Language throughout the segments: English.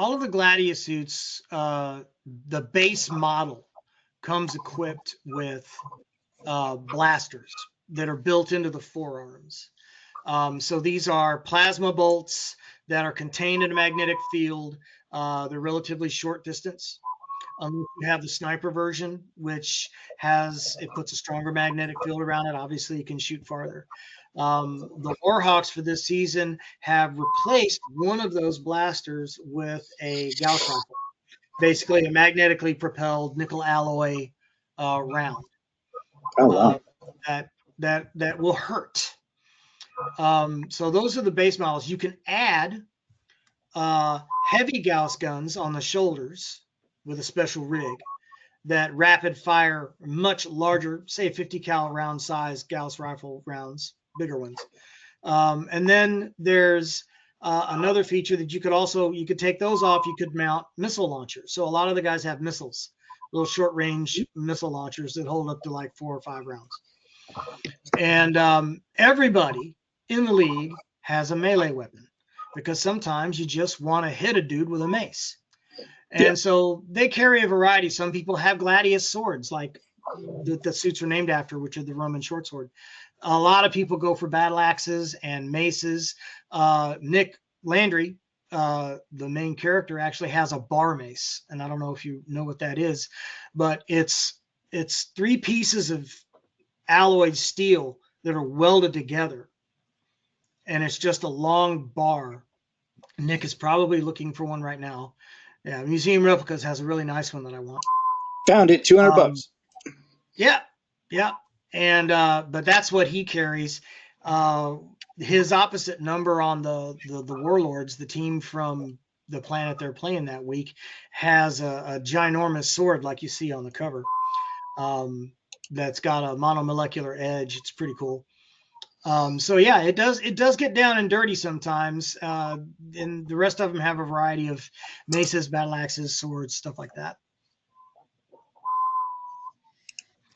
all of the Gladius suits, the base model comes equipped with blasters that are built into the forearms. So these are plasma bolts that are contained in a magnetic field. They're relatively short distance. You have the sniper version, which puts a stronger magnetic field around it. Obviously, you can shoot farther. The Warhawks for this season have replaced one of those blasters with a Gauss rifle, basically a magnetically propelled nickel alloy round. Oh wow! That will hurt. So those are the base models. You can add heavy Gauss guns on the shoulders with a special rig that rapid fire much larger, say 50 cal round size Gauss rifle rounds, bigger ones. And then there's another feature that you could take those off. You could mount missile launchers. So a lot of the guys have missiles, little short range missile launchers that hold up to like 4 or 5 rounds. And everybody in the league has a melee weapon, because sometimes you just want to hit a dude with a mace. And so they carry a variety. Some people have Gladius swords, like the suits are named after, which are the Roman short sword. A lot of people go for battle axes and maces. Nick Landry, the main character, actually has a bar mace, and I don't know if you know what that is, but it's 3 pieces of alloyed steel that are welded together, and it's just a long bar. Nick is probably looking for one right now. Yeah, Museum Replicas has a really nice one that I want. Found it, $200. Yeah. And but that's what he carries. His opposite number on the Warlords, the team from the planet they're playing that week, has a ginormous sword like you see on the cover. That's got a monomolecular edge. It's pretty cool. So yeah, it does get down and dirty sometimes. And the rest of them have a variety of maces, battle axes, swords, stuff like that.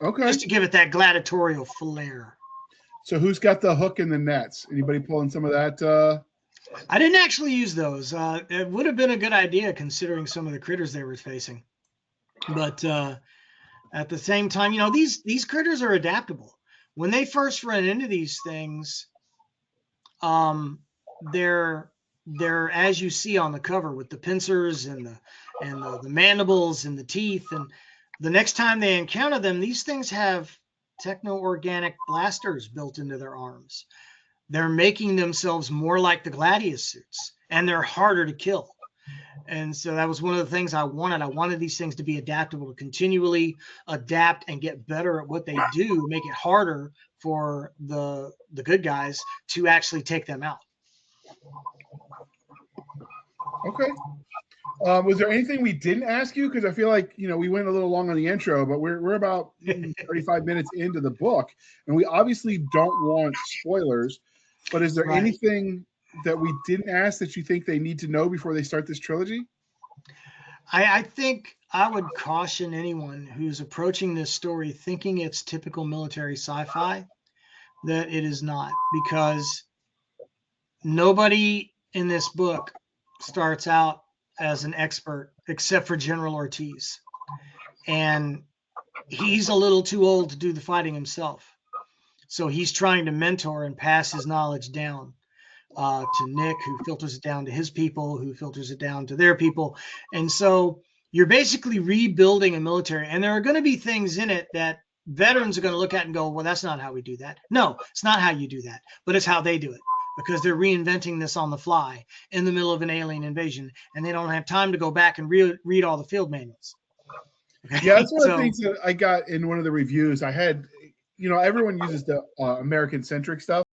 Okay. Just to give it that gladiatorial flair. So who's got the hook and the nets? Anybody pulling some of that? I didn't actually use those. It would have been a good idea considering some of the critters they were facing. But at the same time, these critters are adaptable. When they first run into these things, they're as you see on the cover, with the pincers and the mandibles and the teeth. And the next time they encounter them, these things have techno-organic blasters built into their arms. They're making themselves more like the Gladius suits, and they're harder to kill. And so that was one of the things I wanted. I wanted these things to be adaptable, to continually adapt and get better at what they do, make it harder for the good guys to actually take them out. Okay. Was there anything we didn't ask you? Because I feel like, we went a little long on the intro, but we're about 35 minutes into the book, and we obviously don't want spoilers. But is there anything that we didn't ask that you think they need to know before they start this trilogy? I think I would caution anyone who's approaching this story thinking it's typical military sci-fi that it is not, because nobody in this book starts out as an expert except for General Ortiz, and he's a little too old to do the fighting himself. So he's trying to mentor and pass his knowledge down to Nick, who filters it down to his people, who filters it down to their people. And so you're basically rebuilding a military, and there are going to be things in it that veterans are going to look at and go, well, that's not how we do that. No, it's not how you do that, but it's how they do it, because they're reinventing this on the fly in the middle of an alien invasion, and they don't have time to go back and read all the field manuals. Okay? Yeah, that's one of the things that I got in one of the reviews. I had, everyone uses the American-centric stuff.